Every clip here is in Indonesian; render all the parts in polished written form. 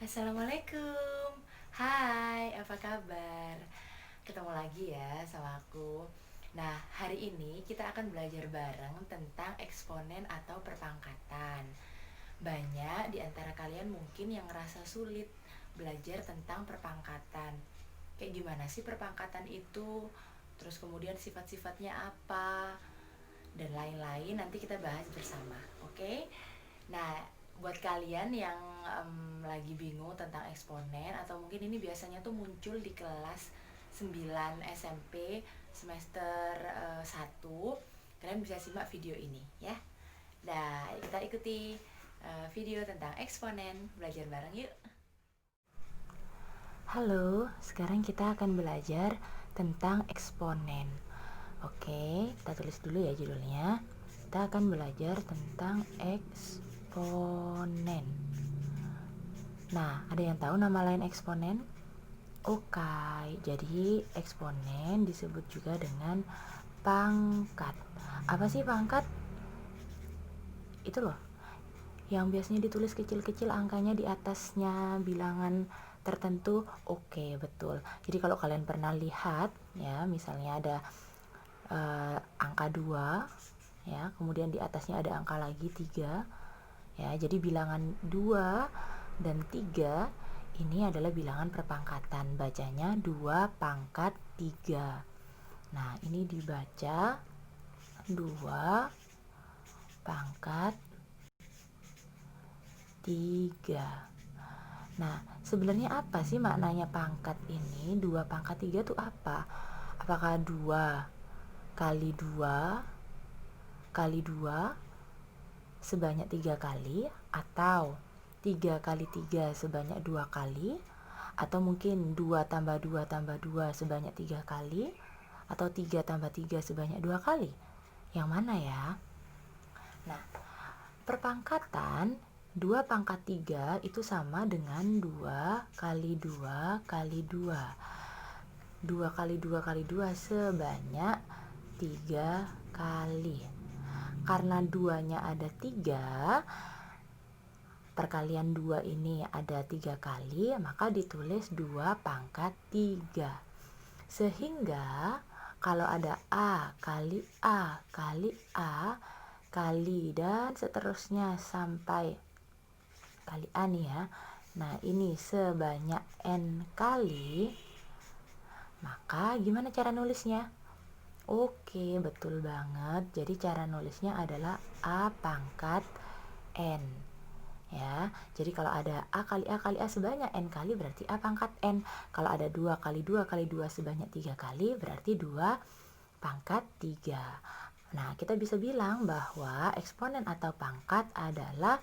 Assalamualaikum. Hai, apa kabar? Ketemu lagi ya sama aku. Nah, hari ini kita akan belajar bareng tentang eksponen atau perpangkatan. Banyak di antara kalian mungkin yang ngerasa sulit belajar tentang perpangkatan. Kayak gimana sih perpangkatan itu? Terus kemudian sifat-sifatnya apa? Dan lain-lain nanti kita bahas bersama, oke? Nah, buat kalian yang lagi bingung tentang eksponen atau mungkin ini biasanya tuh muncul di kelas 9 SMP semester 1, kalian bisa simak video ini ya. Nah, kita ikuti video tentang eksponen, belajar bareng yuk. Halo, sekarang kita akan belajar tentang eksponen. Oke, kita tulis dulu ya judulnya. Kita akan belajar tentang eksponen. Nah, ada yang tahu nama lain eksponen? Oke, jadi eksponen disebut juga dengan pangkat. Apa sih pangkat? Itu loh, yang biasanya ditulis kecil-kecil angkanya di atasnya bilangan tertentu. Oke, betul. Jadi kalau kalian pernah lihat ya, misalnya ada angka 2 ya, kemudian di atasnya ada angka lagi 3 ya. Jadi bilangan 2 dan 3 ini adalah bilangan perpangkatan. Bacanya 2 pangkat 3. Nah, ini dibaca 2 pangkat 3. Nah, sebenarnya apa sih maknanya pangkat ini? 2 pangkat 3 itu apa? Apakah 2 kali 2 kali 2 sebanyak 3 kali, atau 3 kali 3 sebanyak 2 kali, atau mungkin 2 tambah 2 tambah 2 sebanyak 3 kali, atau 3 tambah 3 sebanyak 2 kali? Yang mana ya? Nah, perpangkatan 2 pangkat 3 itu sama dengan 2 kali 2 kali 2. 2 kali 2 kali 2 sebanyak 3 kali. Karena 2-nya ada 3, perkalian 2 ini ada 3 kali, maka ditulis 2 pangkat 3. Sehingga kalau ada A kali A kali A kali dan seterusnya sampai kali A nih ya. Nah, ini sebanyak N kali, maka gimana cara nulisnya? Oke, betul banget. Jadi cara nulisnya adalah A pangkat N. Ya, jadi kalau ada A kali A kali A sebanyak N kali, berarti A pangkat N. Kalau ada 2 kali 2 kali 2 sebanyak 3 kali, berarti 2 pangkat 3. Nah, kita bisa bilang bahwa eksponen atau pangkat adalah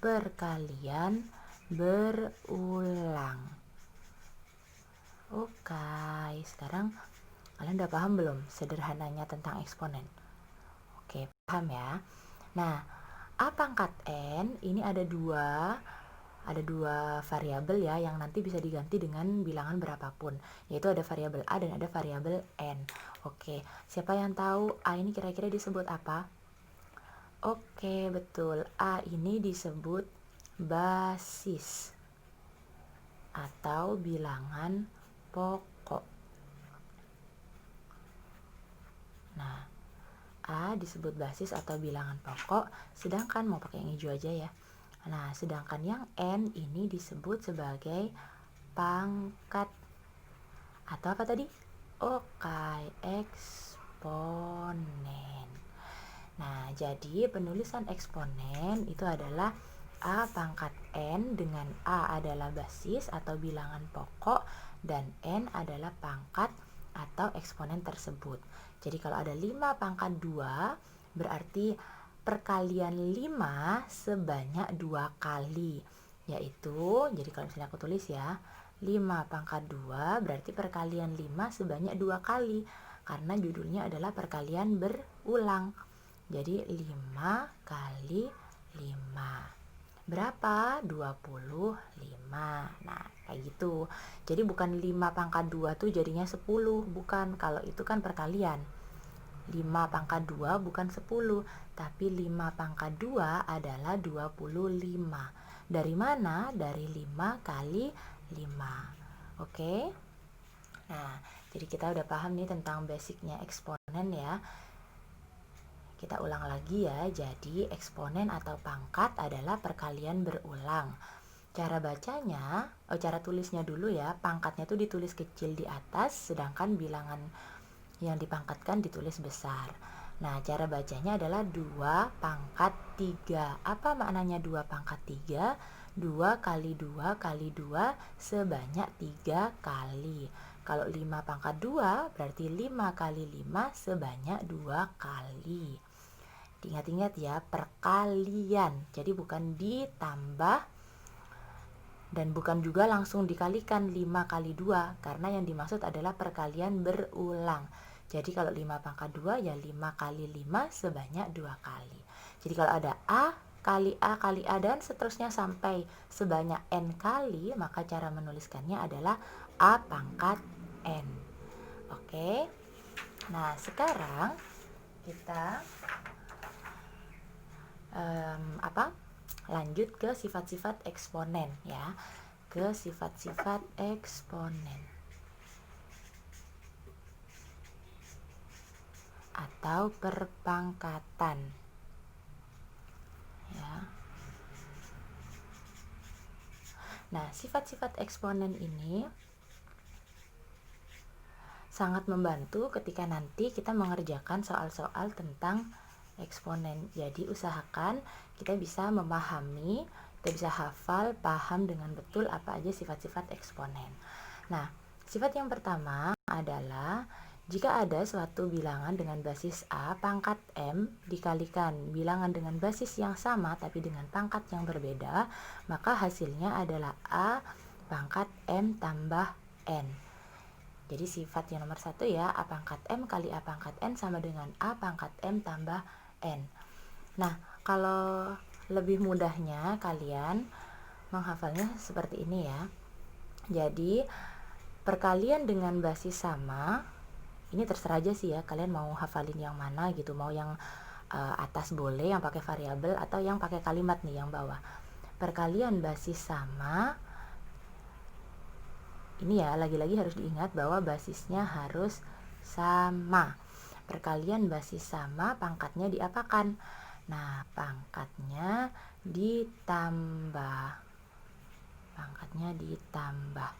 perkalian berulang. Oke, sekarang kalian udah paham belum sederhananya tentang eksponen? Oke, paham ya? Nah, A pangkat N ini ada dua variabel ya, yang nanti bisa diganti dengan bilangan berapapun, yaitu ada variabel A dan ada variabel N. Oke, siapa yang tahu A ini kira-kira disebut apa? Oke, betul. A ini disebut basis atau bilangan pokok. Nah, A disebut basis atau bilangan pokok, sedangkan mau pakai yang hijau aja ya. Nah, sedangkan yang N ini disebut sebagai pangkat. Atau apa tadi? Oke, eksponen. Nah, jadi penulisan eksponen itu adalah A pangkat N, dengan A adalah basis atau bilangan pokok dan N adalah pangkat atau eksponen tersebut. Jadi kalau ada 5 pangkat 2, berarti perkalian 5 sebanyak 2 kali. Yaitu, jadi kalau misalnya aku tulis ya, 5 pangkat 2 berarti perkalian 5 sebanyak 2 kali. Karena judulnya adalah perkalian berulang. Jadi 5 kali 5. Berapa? 25. Nah, kayak gitu. Jadi bukan 5 pangkat 2 tuh jadinya 10. Bukan, kalau itu kan perkalian. 5 pangkat 2 bukan 10. Tapi 5 pangkat 2 adalah 25. Dari mana? Dari 5 kali 5. Oke. Nah, jadi kita udah paham nih tentang basicnya eksponen ya. Kita ulang lagi ya. Jadi eksponen atau pangkat adalah perkalian berulang. Cara bacanya, cara tulisnya dulu ya. Pangkatnya tuh ditulis kecil di atas, sedangkan bilangan yang dipangkatkan ditulis besar. Nah, cara bacanya adalah 2 pangkat 3. Apa maknanya 2 pangkat 3? 2 kali 2 kali 2 sebanyak 3 kali. Kalau 5 pangkat 2 berarti 5 kali 5 sebanyak 2 kali. Ingat-ingat ya, perkalian. Jadi bukan ditambah dan bukan juga langsung dikalikan 5 kali 2, karena yang dimaksud adalah perkalian berulang. Jadi kalau 5 pangkat 2 ya 5 kali 5 sebanyak 2 kali. Jadi kalau ada A kali A dan seterusnya sampai sebanyak N kali, maka cara menuliskannya adalah A pangkat N. Oke. Nah, sekarang kita lanjut ke sifat-sifat eksponen ya. Ke sifat-sifat eksponen atau perpangkatan ya. Nah, sifat-sifat eksponen ini sangat membantu ketika nanti kita mengerjakan soal-soal tentang eksponen. Jadi usahakan kita bisa memahami, kita bisa hafal, paham dengan betul apa aja sifat-sifat eksponen. Nah, sifat yang pertama adalah jika ada suatu bilangan dengan basis A pangkat M dikalikan bilangan dengan basis yang sama tapi dengan pangkat yang berbeda, maka hasilnya adalah A pangkat M tambah N. Jadi sifat yang nomor 1 ya, A pangkat M kali A pangkat N sama dengan A pangkat M tambah N. Nah, kalau lebih mudahnya kalian menghafalnya seperti ini ya. Jadi perkalian dengan basis sama, ini terserah aja sih ya, kalian mau hafalin yang mana gitu, mau yang atas boleh, yang pakai variabel, atau yang pakai kalimat nih yang bawah. Perkalian basis sama, ini ya lagi-lagi harus diingat bahwa basisnya harus sama. Perkalian basis sama, pangkatnya diapakan? Nah, pangkatnya ditambah. Pangkatnya ditambah.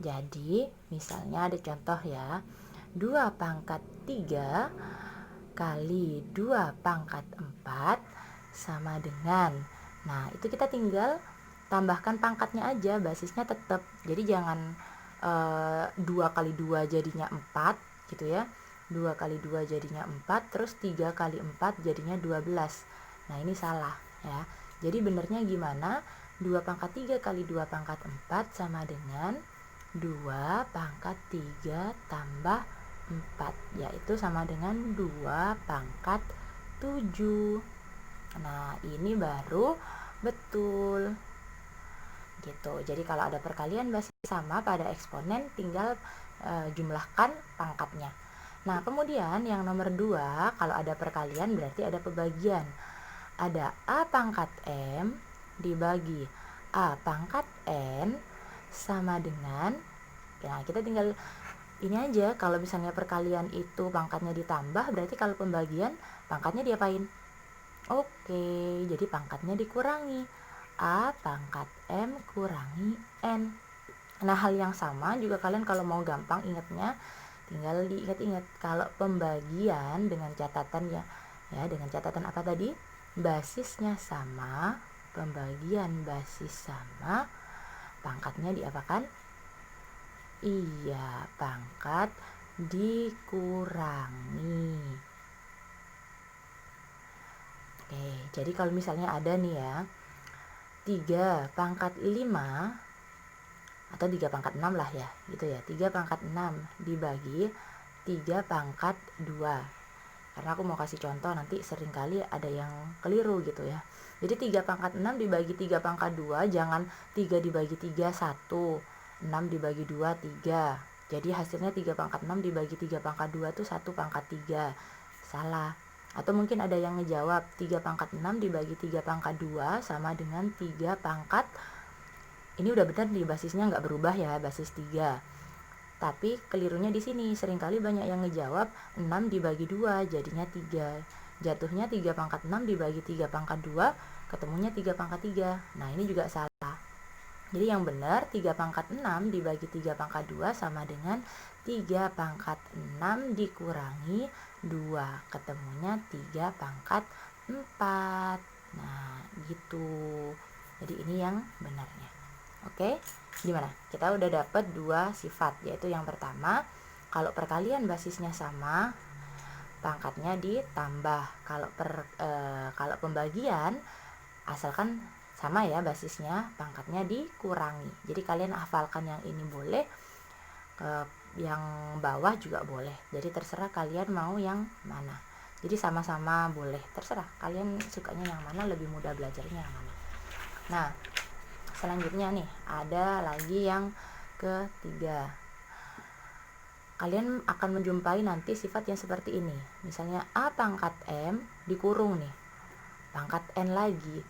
Jadi, misalnya ada contoh ya. 2 pangkat 3 kali 2 pangkat 4 sama dengan. Nah, itu kita tinggal tambahkan pangkatnya aja, basisnya tetap. Jadi jangan 2 kali 2 jadinya 4 gitu ya. 2 kali 2 jadinya 4, terus 3 kali 4 jadinya 12. Nah, ini salah ya. Jadi benernya gimana? 2 pangkat 3 kali 2 pangkat 4 sama dengan 2 pangkat 3 tambah 4, yaitu sama dengan 2 pangkat 7. Nah, ini baru betul gitu. Jadi kalau ada perkalian basis sama pada eksponen, tinggal jumlahkan pangkatnya. Nah, kemudian yang nomor 2, kalau ada perkalian berarti ada pembagian. Ada A pangkat M dibagi A pangkat N sama dengan, ya kita tinggal ini aja, kalau misalnya perkalian itu pangkatnya ditambah, berarti kalau pembagian pangkatnya diapain? Oke, jadi pangkatnya dikurangi. A pangkat M kurangi N. Nah, hal yang sama juga kalian kalau mau gampang ingatnya, tinggal diingat-ingat kalau pembagian dengan catatan ya dengan catatan apa tadi? Basisnya sama, pembagian basis sama, pangkatnya diapakan? Iya, pangkat dikurangi. Oke, jadi kalau misalnya ada nih ya 3 pangkat 5 atau 3 pangkat 6 lah ya gitu ya, 3 pangkat 6 dibagi 3 pangkat 2, karena aku mau kasih contoh, nanti seringkali ada yang keliru gitu ya. Jadi 3 pangkat 6 dibagi 3 pangkat 2, jangan 3 dibagi 3 1, 6 dibagi 2 3. Jadi hasilnya 3 pangkat 6 dibagi 3 pangkat 2 itu 1 pangkat 3. Salah. Atau mungkin ada yang ngejawab 3 pangkat 6 dibagi 3 pangkat 2 sama dengan 3 pangkat, ini udah benar nih, basisnya nggak berubah ya, basis 3. Tapi kelirunya di sini, seringkali banyak yang ngejawab 6 dibagi 2 jadinya 3. Jatuhnya 3 pangkat 6 dibagi 3 pangkat 2, ketemunya 3 pangkat 3. Nah, ini juga salah. Jadi yang benar 3 pangkat 6 dibagi 3 pangkat 2 sama dengan 3 pangkat 6 dikurangi 2. Ketemunya 3 pangkat 4. Nah, gitu. Jadi ini yang benarnya. Oke, gimana? Kita udah dapat 2 sifat, yaitu yang pertama, kalau perkalian basisnya sama, pangkatnya ditambah. Kalau pembagian, asalkan sama ya basisnya, pangkatnya dikurangi. Jadi kalian hafalkan yang ini boleh, yang bawah juga boleh. Jadi terserah kalian mau yang mana. Jadi sama-sama boleh, terserah kalian sukanya yang mana, lebih mudah belajarnya yang mana. Nah, selanjutnya nih, ada lagi yang ketiga. Kalian akan menjumpai nanti sifat yang seperti ini. Misalnya A pangkat M dikurung nih, pangkat N lagi.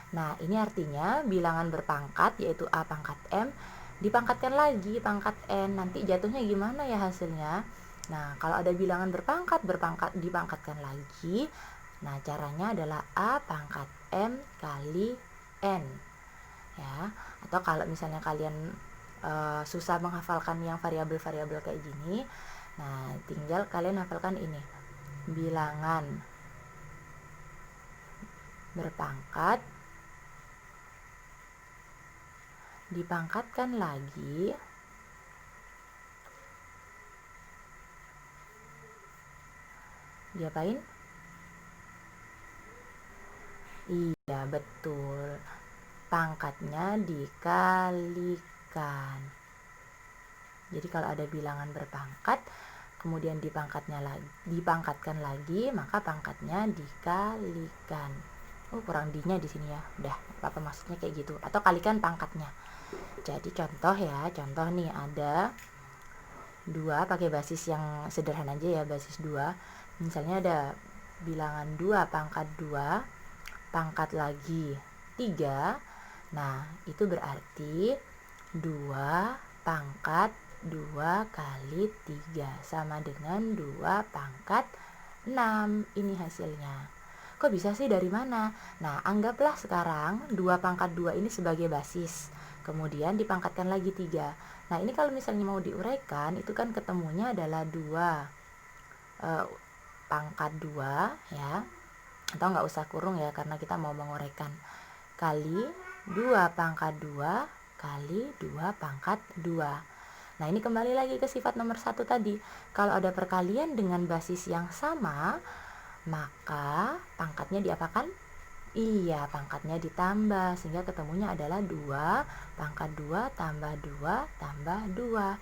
Nah, ini artinya bilangan berpangkat, yaitu A pangkat M, dipangkatkan lagi pangkat N. Nanti jatuhnya gimana ya hasilnya? Nah, kalau ada bilangan berpangkat dipangkatkan lagi. Nah, caranya adalah A pangkat M kali N. Ya, atau kalau misalnya kalian susah menghafalkan yang variabel-variabel kayak gini, nah tinggal kalian hafalkan ini, bilangan berpangkat dipangkatkan lagi diapain? Iya, betul, pangkatnya dikalikan. Jadi kalau ada bilangan berpangkat kemudian dipangkatkan lagi, maka pangkatnya dikalikan. Kurang D-nya di sini ya. Udah, apa maksudnya kayak gitu. Atau kalikan pangkatnya. Jadi contoh ya, contoh nih ada 2, pakai basis yang sederhana aja ya, basis 2. Misalnya ada bilangan 2 pangkat 2 pangkat lagi 3. Nah, itu berarti 2 pangkat 2 kali 3 sama dengan 2 pangkat 6. Ini hasilnya. Kok bisa sih, dari mana? Nah, anggaplah sekarang 2 pangkat 2 ini sebagai basis. Kemudian dipangkatkan lagi 3. Nah, ini kalau misalnya mau diuraikan, itu kan ketemunya adalah 2 pangkat 2 ya. Atau nggak usah kurung ya, karena kita mau menguraikan. Kali 2 pangkat 2 kali 2 pangkat 2. Nah, ini kembali lagi ke sifat nomor 1 tadi. Kalau ada perkalian dengan basis yang sama, maka pangkatnya diapakan? Iya, pangkatnya ditambah, sehingga ketemunya adalah 2 pangkat 2 tambah 2 tambah 2.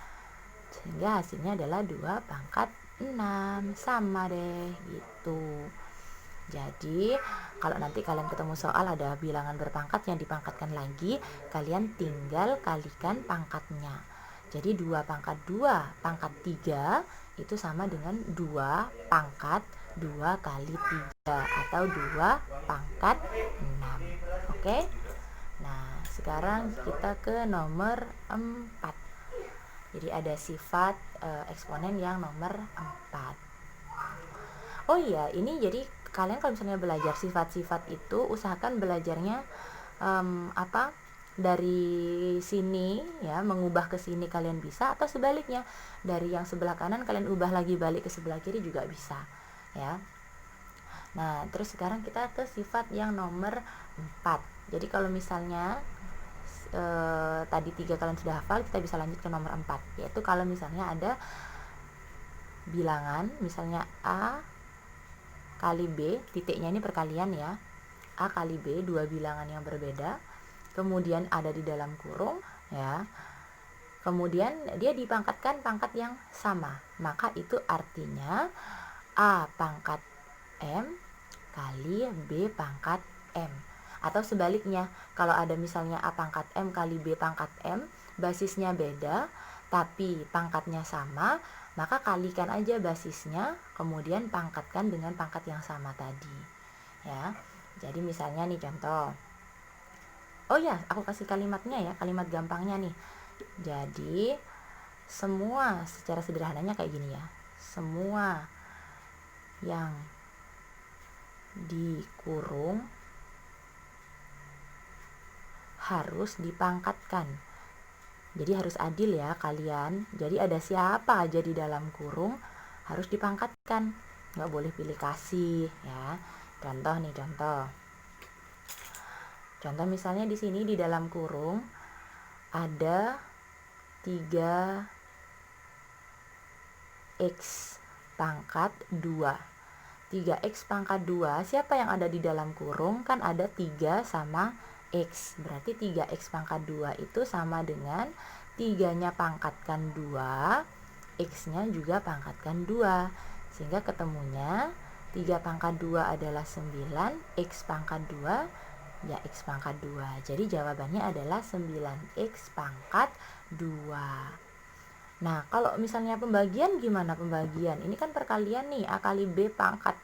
Sehingga hasilnya adalah 2 pangkat 6. Sama deh, gitu. Jadi, kalau nanti kalian ketemu soal ada bilangan berpangkat yang dipangkatkan lagi, kalian tinggal kalikan pangkatnya. Jadi 2 pangkat 2 pangkat 3 itu sama dengan 2 pangkat 2 kali 3 atau 2 pangkat 6. Oke? Nah, sekarang kita ke nomor 4. Jadi ada sifat eksponen yang nomor 4. Oh iya, ini jadi kalian kalau misalnya belajar sifat-sifat itu, usahakan belajarnya dari sini ya, mengubah ke sini kalian bisa, atau sebaliknya dari yang sebelah kanan kalian ubah lagi balik ke sebelah kiri juga bisa ya. Nah, terus sekarang kita ke sifat yang nomor 4. Jadi kalau misalnya tadi 3 kalian sudah hafal, kita bisa lanjut ke nomor 4, yaitu kalau misalnya ada bilangan, misalnya A kali B, titiknya ini perkalian ya, A kali B, 2 bilangan yang berbeda, kemudian ada di dalam kurung ya, kemudian dia dipangkatkan pangkat yang sama, maka itu artinya A pangkat M kali B pangkat M. Atau sebaliknya, kalau ada misalnya A pangkat M kali B pangkat M, basisnya beda, tapi pangkatnya sama, maka kalikan aja basisnya, kemudian pangkatkan dengan pangkat yang sama tadi. Ya. Jadi misalnya nih contoh. Oh ya, aku kasih kalimatnya ya, kalimat gampangnya nih. Jadi semua secara sederhananya kayak gini ya. Semua yang dikurung harus dipangkatkan. Jadi harus adil ya kalian. Jadi ada siapa aja di dalam kurung harus dipangkatkan. Nggak boleh pilih kasih ya. Contoh nih, contoh. Contoh misalnya di sini di dalam kurung ada 3x pangkat 2. 3x pangkat 2, siapa yang ada di dalam kurung? Kan ada 3 sama x. Berarti 3x pangkat 2 itu sama dengan 3-nya pangkatkan 2, x-nya juga pangkatkan 2. Sehingga ketemunya 3 pangkat 2 adalah 9, x pangkat 2 ya x pangkat 2. Jadi jawabannya adalah 9x pangkat 2. Nah, kalau misalnya pembagian gimana pembagian? Ini kan perkalian nih, A kali B pangkat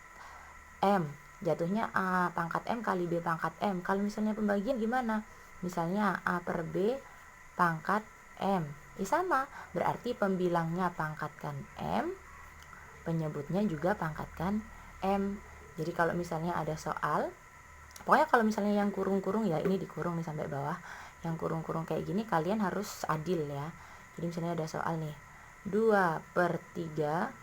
M. Jatuhnya A pangkat M kali B pangkat M. Kalau misalnya pembagian gimana? Misalnya A per B pangkat M. Sama, berarti pembilangnya pangkatkan M, penyebutnya juga pangkatkan M. Jadi kalau misalnya ada soal, pokoknya kalau misalnya yang kurung-kurung ya, ini dikurung nih sampai bawah. Yang kurung-kurung kayak gini kalian harus adil ya. Jadi misalnya ada soal nih, 2/3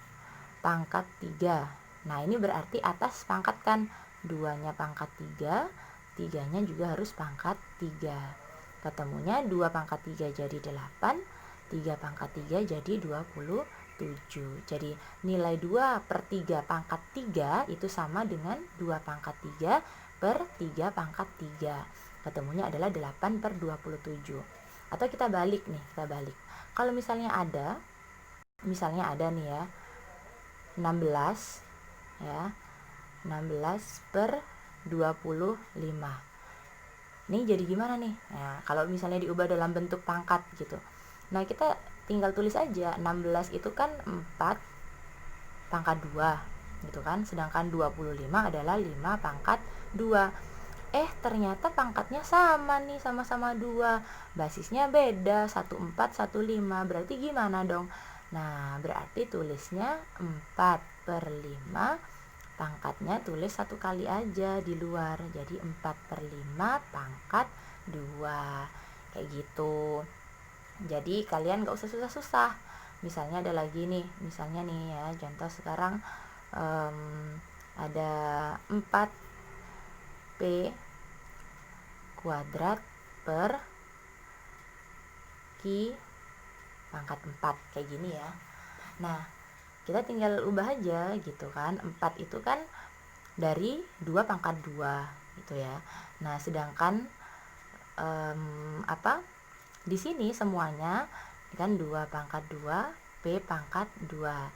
pangkat 3. Nah ini berarti atas pangkatkan, 2-nya pangkat 3, 3-nya juga harus pangkat 3. Ketemunya 2 pangkat 3 jadi 8, 3 pangkat 3 jadi 27. Jadi nilai 2/3 pangkat 3 itu sama dengan 2 pangkat 3/3 pangkat 3. Ketemunya adalah 8/27. Atau kita balik nih, kita balik. Kalau misalnya ada nih ya, 16 ya, 16/25. Ini jadi gimana nih? Nah, kalau misalnya diubah dalam bentuk pangkat gitu. Nah, kita tinggal tulis aja 16 itu kan 4 pangkat 2 gitu kan, sedangkan 25 adalah 5 pangkat 2. Ternyata pangkatnya sama nih, sama-sama 2, basisnya beda, 14, 15. Berarti gimana dong? Nah, berarti tulisnya 4/5, pangkatnya tulis 1 kali aja di luar, jadi 4/5 pangkat 2, kayak gitu. Jadi kalian gak usah susah-susah. Misalnya ada lagi nih, misalnya nih ya, contoh sekarang ada 4p kuadrat per Q pangkat 4, kayak gini ya. Nah, kita tinggal ubah aja gitu kan. 4 itu kan dari 2 pangkat 2 gitu ya. Nah, sedangkan di sini semuanya kan 2 pangkat 2 P pangkat 2.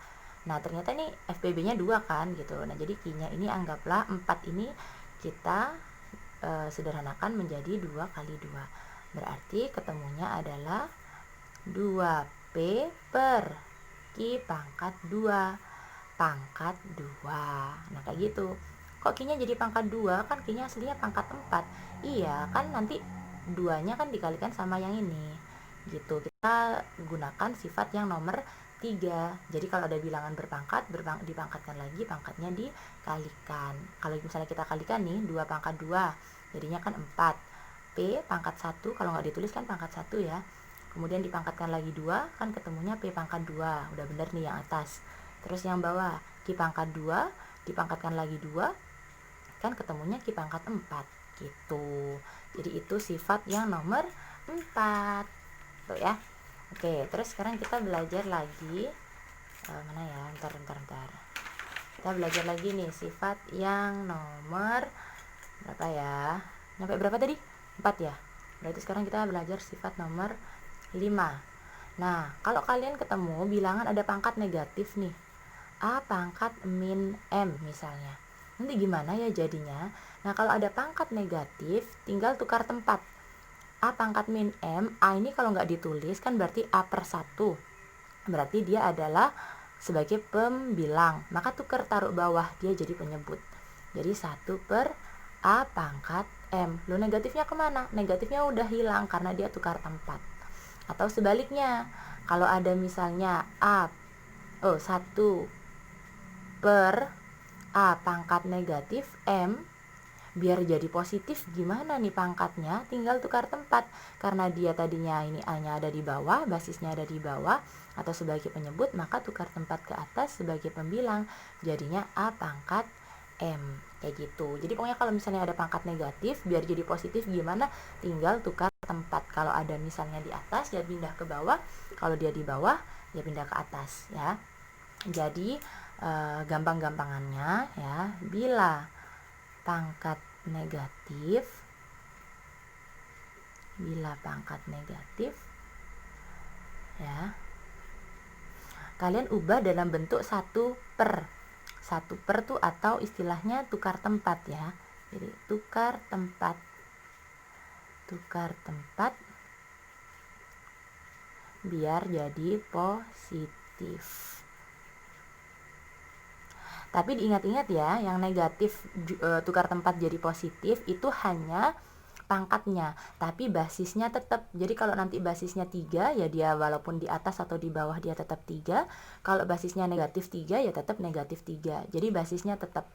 Nah, ternyata nih FPB-nya 2 kan gitu. Nah, jadi Q-nya ini anggaplah 4 ini kita sederhanakan menjadi 2 kali 2. Berarti ketemunya adalah 2P per Q pangkat 2 pangkat 2. Nah, kayak gitu. Kok Q-nya jadi pangkat 2? Kan Q-nya aslinya pangkat 4. Iya, kan nanti 2-nya kan dikalikan sama yang ini. Gitu. Kita gunakan sifat yang nomor 3. Jadi kalau ada bilangan berpangkat, dipangkatkan lagi, pangkatnya dikalikan. Kalau misalnya kita kalikan nih, 2 pangkat 2, jadinya kan 4. P pangkat 1, kalau nggak ditulis kan pangkat 1 ya. Kemudian dipangkatkan lagi 2, kan ketemunya P pangkat 2. Udah bener nih yang atas. Terus yang bawah, Q pangkat 2, dipangkatkan lagi 2, kan ketemunya Q pangkat 4. Gitu. Jadi itu sifat yang nomor 4. Tuh ya. Oke, terus sekarang kita belajar lagi mana ya? Bentar. Kita belajar lagi nih sifat yang nomor berapa ya? Sampai berapa tadi? 4 ya. Berarti sekarang kita belajar sifat nomor 5. Nah, kalau kalian ketemu bilangan ada pangkat negatif nih, A pangkat min M misalnya, nanti gimana ya jadinya? Nah, kalau ada pangkat negatif tinggal tukar tempat. A pangkat min M, A ini kalau nggak ditulis kan berarti A per 1. Berarti dia adalah sebagai pembilang. Maka tukar taruh bawah, dia jadi penyebut. Jadi 1 per A pangkat M. Lo negatifnya kemana? Negatifnya udah hilang karena dia tukar tempat. Atau sebaliknya, kalau ada misalnya 1 per A pangkat negatif M, biar jadi positif gimana nih pangkatnya, tinggal tukar tempat. Karena dia tadinya ini A-nya ada di bawah, basisnya ada di bawah atau sebagai penyebut, maka tukar tempat ke atas sebagai pembilang, jadinya A pangkat M, kayak gitu. Jadi pokoknya kalau misalnya ada pangkat negatif, biar jadi positif gimana, tinggal tukar tempat. Kalau ada misalnya di atas, dia pindah ke bawah, kalau dia di bawah, dia pindah ke atas ya. Jadi gampang-gampangannya ya, bila pangkat negatif ya, kalian ubah dalam bentuk 1 per tuh, atau istilahnya tukar tempat ya. Jadi tukar tempat biar jadi positif. Tapi diingat-ingat ya, yang negatif tukar tempat jadi positif itu hanya pangkatnya, tapi basisnya tetap. Jadi kalau nanti basisnya 3 ya dia walaupun di atas atau di bawah dia tetap 3. Kalau basisnya negatif 3 ya tetap negatif 3. Jadi basisnya tetap.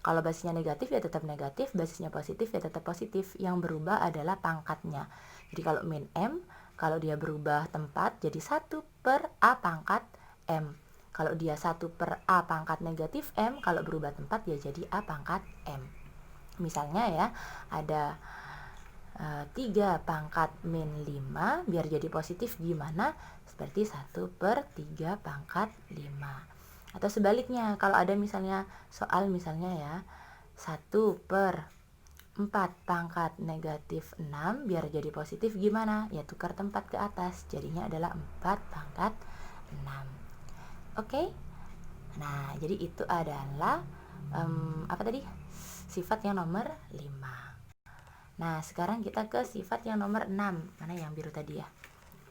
Kalau basisnya negatif ya tetap negatif, basisnya positif ya tetap positif. Yang berubah adalah pangkatnya. Jadi kalau min M, kalau dia berubah tempat jadi 1 per A pangkat M. Kalau dia 1 per A pangkat negatif M, kalau berubah tempat ya jadi A pangkat M. Misalnya ya, ada 3 pangkat min 5, biar jadi positif gimana? Seperti 1 per 3 pangkat 5. Atau sebaliknya, kalau ada misalnya soal misalnya ya, 1 per 4 pangkat negatif 6, biar jadi positif gimana? Ya tukar tempat ke atas, jadinya adalah 4 pangkat 6. Oke? Nah, jadi itu adalah apa tadi? Sifat yang nomor 5. Nah, sekarang kita ke sifat yang nomor 6. Mana yang biru tadi ya?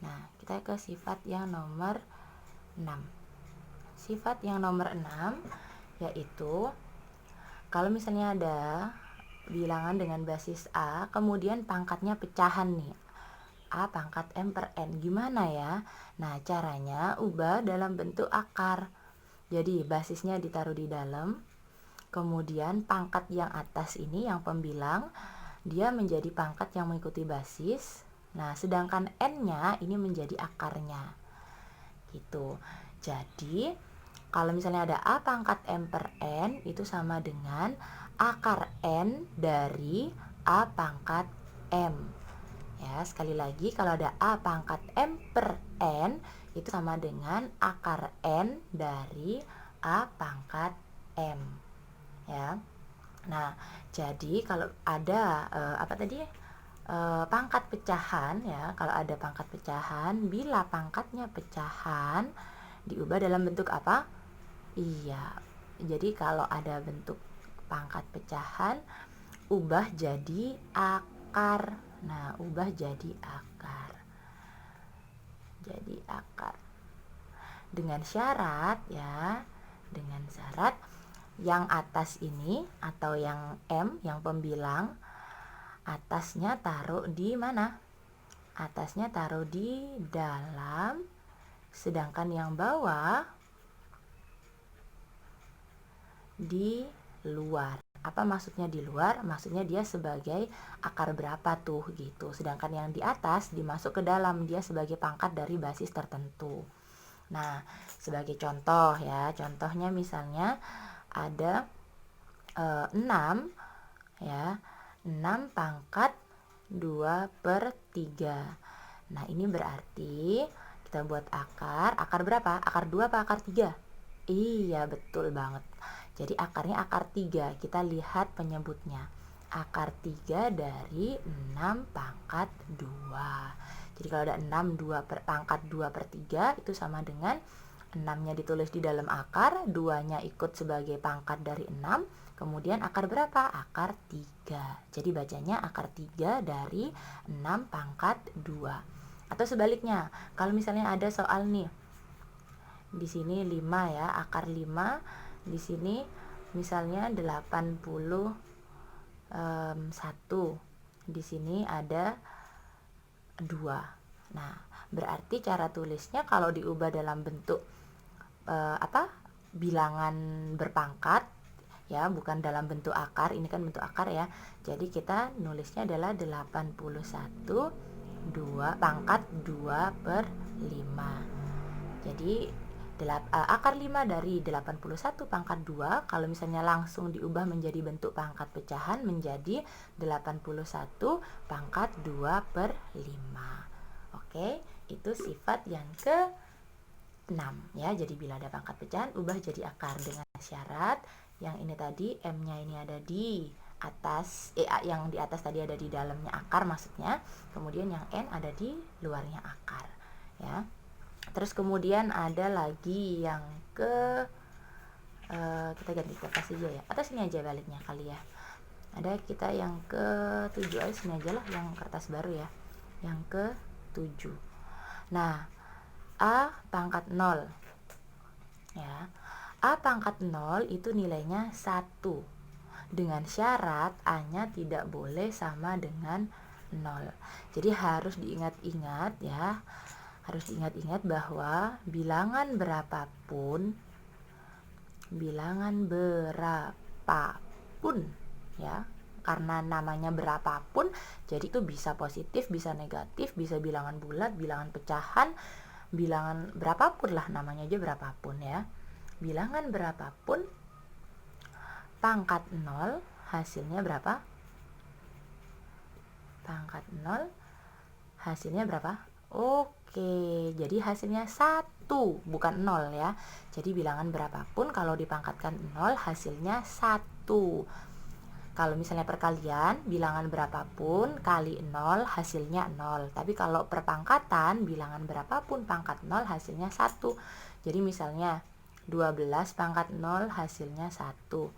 Nah, kita ke sifat yang nomor 6. Sifat yang nomor 6 yaitu kalau misalnya ada bilangan dengan basis A, kemudian pangkatnya pecahan nih. A pangkat M per N. Gimana ya? Nah, caranya ubah dalam bentuk akar. Jadi, basisnya ditaruh di dalam. Kemudian pangkat yang atas ini, yang pembilang, dia menjadi pangkat yang mengikuti basis. Nah, sedangkan N-nya ini menjadi akarnya. Gitu. Jadi, kalau misalnya ada A pangkat M per N, itu sama dengan akar N dari A pangkat M. Ya, sekali lagi, kalau ada A pangkat M per N, itu sama dengan akar N dari A pangkat M. Ya. Nah, jadi kalau ada pangkat pecahan ya, kalau ada pangkat pecahan, bila pangkatnya pecahan, diubah dalam bentuk apa? Iya. Jadi kalau ada bentuk pangkat pecahan, ubah jadi akar. Nah, ubah jadi akar. Jadi akar. Dengan syarat ya, dengan syarat yang atas ini atau yang M, yang pembilang, atasnya taruh di mana? Atasnya taruh di dalam, sedangkan yang bawah di luar. Apa maksudnya di luar? Maksudnya dia sebagai akar berapa tuh gitu. Sedangkan yang di atas dimasuk ke dalam, dia sebagai pangkat dari basis tertentu. Nah, sebagai contoh ya, contohnya misalnya ada 6 ya, 6 pangkat 2 per 3. Nah, ini berarti kita buat akar berapa? Akar 2 apa akar 3? Iya, betul banget. Jadi akarnya akar 3, kita lihat penyebutnya. Akar 3 dari 6 pangkat 2. Jadi kalau ada 6 pangkat 2 per 3, itu sama dengan 6-nya ditulis di dalam akar, 2-nya ikut sebagai pangkat dari 6, Kemudian akar berapa? Akar 3. Jadi bacanya akar 3 dari 6 pangkat 2. Atau sebaliknya, kalau misalnya ada soal nih, di sini 5 ya, akar 5, di sini misalnya 81. Di sini ada 2. Nah, berarti cara tulisnya kalau diubah dalam bentuk bilangan berpangkat ya, bukan dalam bentuk akar. Ini kan bentuk akar ya. Jadi kita nulisnya adalah 81 pangkat 2 per 5. Jadi akar 5 dari 81 pangkat 2, kalau misalnya langsung diubah menjadi bentuk pangkat pecahan menjadi 81 pangkat 2 per 5. Oke, itu sifat yang ke-6 ya. Jadi bila ada pangkat pecahan, ubah jadi akar dengan syarat yang ini tadi M-nya ini ada di atas, yang di atas tadi ada di dalamnya akar maksudnya, kemudian yang N ada di luarnya akar ya. Terus kemudian ada lagi yang kita ganti kertas aja ya, atau sini aja baliknya kali ya. Ada kita yang ke-7 aja, sini aja lah yang kertas baru ya, yang ke-7. Nah, A pangkat 0 ya. A pangkat 0 itu nilainya 1 dengan syarat A-nya tidak boleh sama dengan 0. Jadi harus diingat-ingat ya, harus diingat-ingat bahwa bilangan berapapun ya, karena namanya berapapun, jadi itu bisa positif, bisa negatif, bisa bilangan bulat, bilangan pecahan, bilangan berapapun lah, namanya aja berapapun ya. Bilangan berapapun, pangkat 0 hasilnya berapa? Pangkat 0 hasilnya berapa? Oke, jadi hasilnya 1, bukan 0 ya. Jadi bilangan berapapun kalau dipangkatkan 0 hasilnya 1. Kalau misalnya perkalian, bilangan berapapun kali 0 hasilnya 0. Tapi kalau perpangkatan, bilangan berapapun pangkat 0 hasilnya 1. Jadi misalnya 12 pangkat 0 hasilnya 1.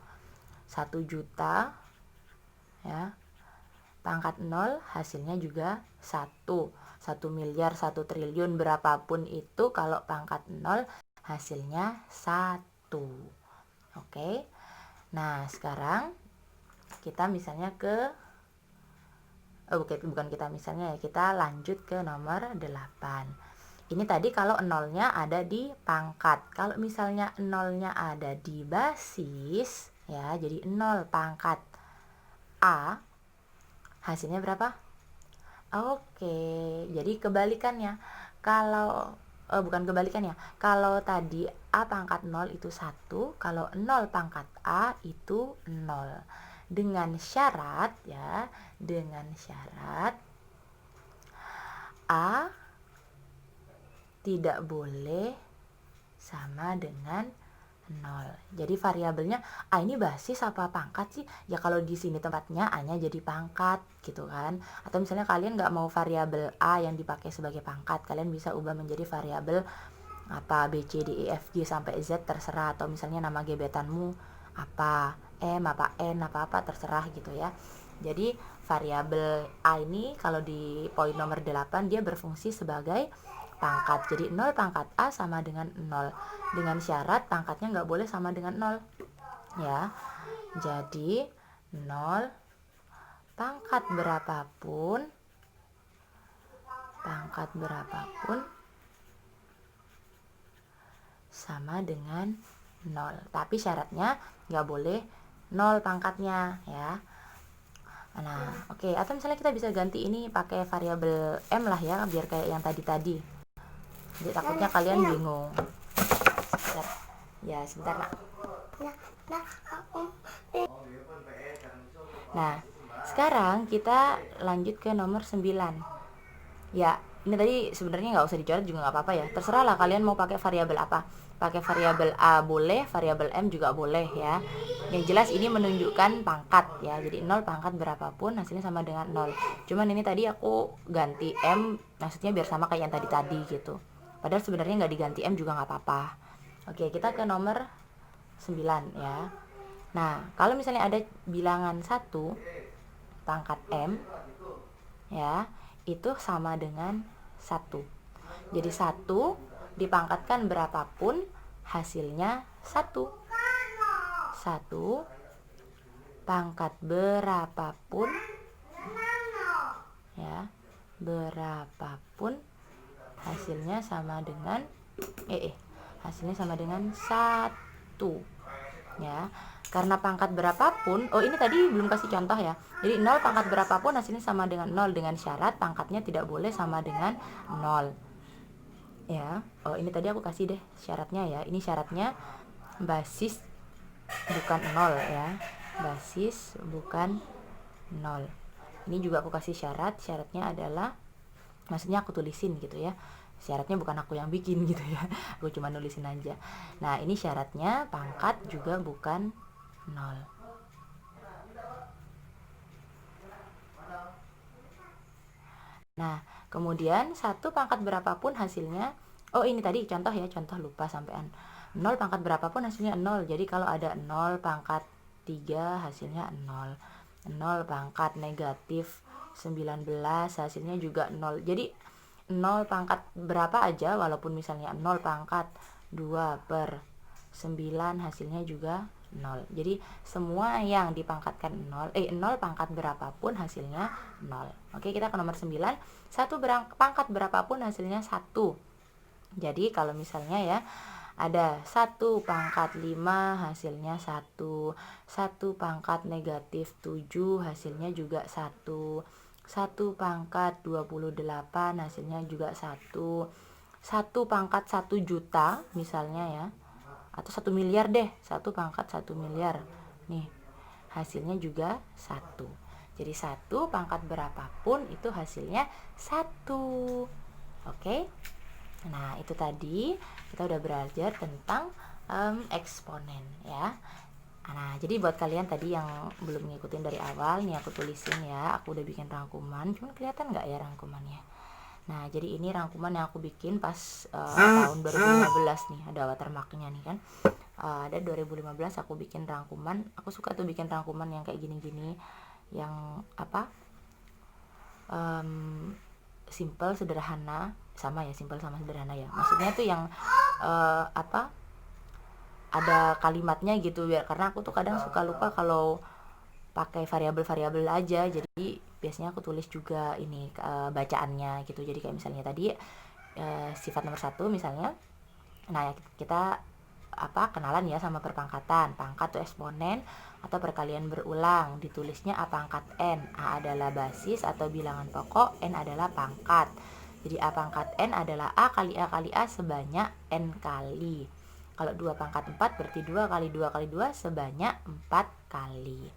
1 juta ya. Pangkat 0 hasilnya juga 1. 1 miliar, 1 triliun, berapapun itu kalau pangkat 0 hasilnya 1. Oke. Nah, sekarang kita misalnya kita lanjut ke nomor 8. Ini tadi kalau nolnya ada di pangkat. Kalau misalnya nolnya ada di basis ya, jadi 0 pangkat A, hasilnya berapa? Oke, jadi kebalikannya. Kalau bukan kebalikannya. Kalau tadi A pangkat 0 itu 1, kalau 0 pangkat A itu 0. Dengan syarat ya, dengan syarat A tidak boleh sama dengan 0. Jadi variabelnya A ini basis apa pangkat sih? Ya kalau di sini tempatnya A-nya jadi pangkat gitu kan. Atau misalnya kalian nggak mau variabel A yang dipakai sebagai pangkat, kalian bisa ubah menjadi variabel apa B, C, D, E, F, G sampai Z terserah. Atau misalnya nama gebetanmu apa, M apa N apa terserah gitu ya. Jadi variabel A ini kalau di poin nomor 8 dia berfungsi sebagai pangkat. Jadi 0 pangkat A sama dengan 0. Dengan syarat pangkatnya nggak boleh sama dengan 0. Ya. Jadi 0 pangkat berapapun sama dengan 0. Tapi syaratnya nggak boleh 0 pangkatnya ya. Nah, oke. Atau misalnya kita bisa ganti ini pakai variabel M lah ya, biar kayak yang tadi-tadi. Jadi takutnya kalian bingung. Sebentar nak. Nah, sekarang kita lanjut ke nomor 9. Ya, ini tadi sebenarnya nggak usah dicoret juga nggak apa-apa ya. Terserah lah kalian mau pakai variabel apa. Pakai variabel A boleh, variabel M juga boleh ya. Yang jelas ini menunjukkan pangkat ya. Jadi 0 pangkat berapapun hasilnya sama dengan 0. Cuman ini tadi aku ganti M, maksudnya biar sama kayak yang tadi gitu. Padahal sebenarnya nggak diganti M juga nggak apa-apa. Oke, kita ke nomor 9 ya. Nah, kalau misalnya ada bilangan 1 pangkat M, ya, itu sama dengan 1. Jadi 1 dipangkatkan berapapun hasilnya 1. 1 pangkat berapapun, ya, berapapun hasilnya sama dengan hasilnya sama dengan 1, ya. Karena pangkat berapapun, ini tadi belum kasih contoh ya. Jadi 0 pangkat berapapun hasilnya sama dengan 0, dengan syarat pangkatnya tidak boleh sama dengan 0, ya. Ini tadi aku kasih deh syaratnya ya. Ini syaratnya basis bukan 0, ya. Basis bukan 0. Ini juga aku kasih syaratnya adalah, maksudnya aku tulisin gitu ya. Syaratnya bukan aku yang bikin gitu ya. Aku cuma nulisin aja. Nah, ini syaratnya pangkat juga bukan 0. Nah, kemudian 1 pangkat berapapun hasilnya, ini tadi contoh ya, contoh lupa sampean. 0 pangkat berapapun hasilnya 0. Jadi kalau ada 0 pangkat 3 hasilnya 0. 0 pangkat negatif 19 hasilnya juga 0. Jadi 0 pangkat berapa aja, walaupun misalnya 0 pangkat 2/9 hasilnya juga 0. Jadi semua yang dipangkatkan 0 pangkat berapapun hasilnya 0. Oke, kita ke nomor 9. 1 pangkat berapapun hasilnya 1. Jadi kalau misalnya ya ada 1 pangkat 5 hasilnya 1. 1 pangkat negatif 7 hasilnya juga 1. 1 pangkat 28 hasilnya juga 1. 1 pangkat 1 juta misalnya ya, atau 1 miliar deh, 1 pangkat 1 miliar nih, hasilnya juga 1. Jadi 1 pangkat berapapun itu hasilnya 1. Oke. Nah, itu tadi kita udah belajar tentang eksponen ya. Nah, jadi buat kalian tadi yang belum ngikutin dari awal, nih aku tulisin ya, aku udah bikin rangkuman. Cuman kelihatan nggak ya rangkumannya? Nah, jadi ini rangkuman yang aku bikin pas tahun 2015 nih, ada watermarknya nih kan. Ada 2015 aku bikin rangkuman. Aku suka tuh bikin rangkuman yang kayak gini-gini, yang apa, simple, sederhana, sama ya, simple sama sederhana ya. Maksudnya tuh yang apa, ada kalimatnya gitu ya, karena aku tuh kadang suka lupa kalau pakai variabel-variabel aja. Jadi biasanya aku tulis juga ini bacaannya gitu. Jadi kayak misalnya tadi sifat nomor 1 misalnya. Nah, kita kenalan ya sama perpangkatan. Pangkat tuh eksponen atau perkalian berulang. Ditulisnya A pangkat N. A adalah basis atau bilangan pokok, N adalah pangkat. Jadi A pangkat N adalah A kali A kali A sebanyak N kali. Kalau 2 pangkat 4 berarti 2 kali 2 kali 2 sebanyak 4 kali.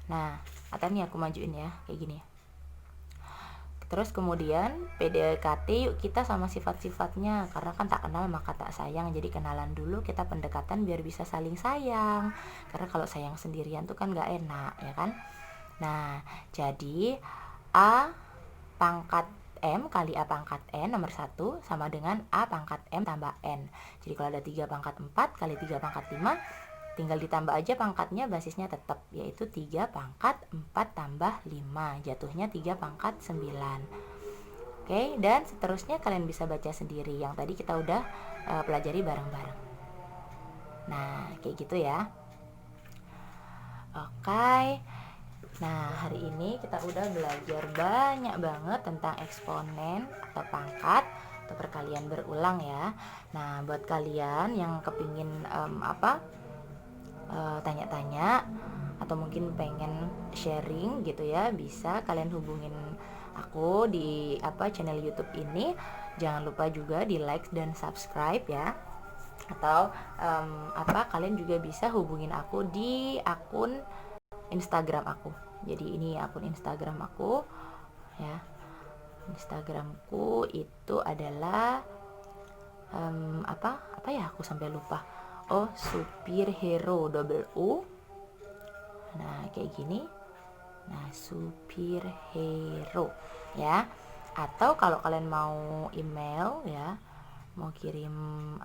Nah, atau nih aku majuin ya, kayak gini. Terus kemudian PDKT yuk kita sama sifat-sifatnya, karena kan tak kenal maka tak sayang. Jadi kenalan dulu, kita pendekatan biar bisa saling sayang. Karena kalau sayang sendirian tuh kan gak enak ya kan. Nah, jadi A pangkat M kali A pangkat N nomor 1 sama dengan A pangkat M tambah N. Jadi kalau ada 3 pangkat 4 kali 3 pangkat 5, tinggal ditambah aja pangkatnya, basisnya tetap, yaitu 3 pangkat 4 tambah 5, jatuhnya 3 pangkat 9. Oke, dan seterusnya kalian bisa baca sendiri yang tadi kita udah pelajari bareng-bareng. Nah, kayak gitu ya. Oke. Nah, hari ini kita udah belajar banyak banget tentang eksponen atau pangkat atau perkalian berulang ya. Nah, buat kalian yang kepingin tanya-tanya atau mungkin pengen sharing gitu ya, bisa kalian hubungin aku di channel YouTube ini. Jangan lupa juga di like dan subscribe ya. Atau kalian juga bisa hubungin aku di akun Instagram aku. Jadi ini akun Instagram aku ya. Instagramku itu adalah apa ya, aku sampai lupa. Supirhero, double U. Nah, kayak gini. Nah, Supirhero ya. Atau kalau kalian mau email ya, mau kirim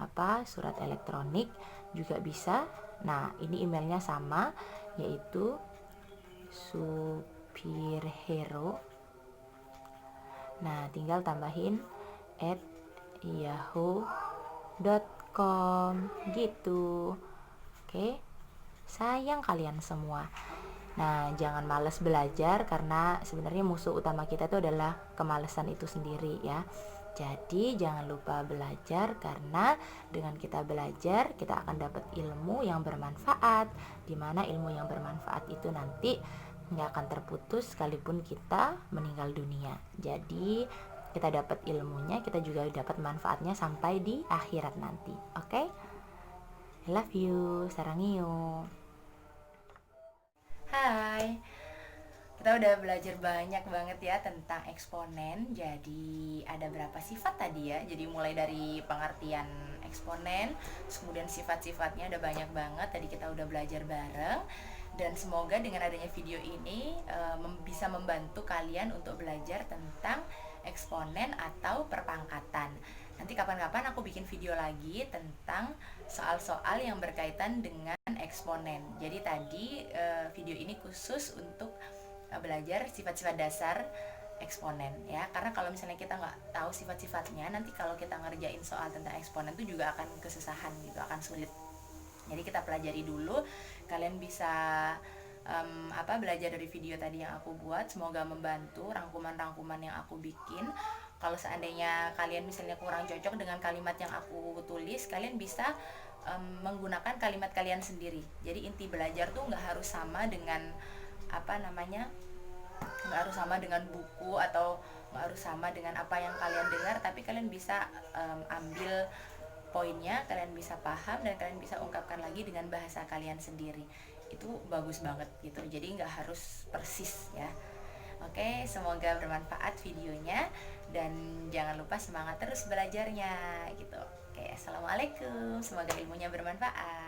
surat elektronik juga bisa. Nah, ini emailnya sama, yaitu superhero. Nah, tinggal tambahin @yahoo.com gitu. Oke, sayang kalian semua. Nah, jangan males belajar karena sebenarnya musuh utama kita itu adalah kemalasan itu sendiri ya. Jadi jangan lupa belajar karena dengan kita belajar kita akan dapat ilmu yang bermanfaat. Dimana ilmu yang bermanfaat itu nanti nggak akan terputus sekalipun kita meninggal dunia. Jadi kita dapat ilmunya, kita juga dapat manfaatnya sampai di akhirat nanti. Oke? I love you, sarangio. Hai, kita udah belajar banyak banget ya tentang eksponen. Jadi ada berapa sifat tadi ya? Jadi mulai dari pengertian eksponen, kemudian sifat-sifatnya ada banyak banget. Tadi kita udah belajar bareng. Dan semoga dengan adanya video ini bisa membantu kalian untuk belajar tentang eksponen atau perpangkatan. Nanti kapan-kapan aku bikin video lagi tentang soal-soal yang berkaitan dengan eksponen. Jadi tadi video ini khusus untuk belajar sifat-sifat dasar eksponen ya, karena kalau misalnya kita nggak tahu sifat-sifatnya, nanti kalau kita ngerjain soal tentang eksponen itu juga akan kesusahan gitu, akan sulit. Jadi kita pelajari dulu, kalian bisa belajar dari video tadi yang aku buat. Semoga membantu rangkuman-rangkuman yang aku bikin. Kalau seandainya kalian misalnya kurang cocok dengan kalimat yang aku tulis, kalian bisa menggunakan kalimat kalian sendiri. Jadi inti belajar tuh nggak harus sama dengan nggak harus sama dengan buku atau nggak harus sama dengan apa yang kalian dengar, tapi kalian bisa ambil poinnya, kalian bisa paham dan kalian bisa ungkapkan lagi dengan bahasa kalian sendiri. Itu bagus banget gitu, jadi nggak harus persis ya. Oke, semoga bermanfaat videonya dan jangan lupa semangat terus belajarnya gitu. Oke, assalamualaikum, semoga ilmunya bermanfaat.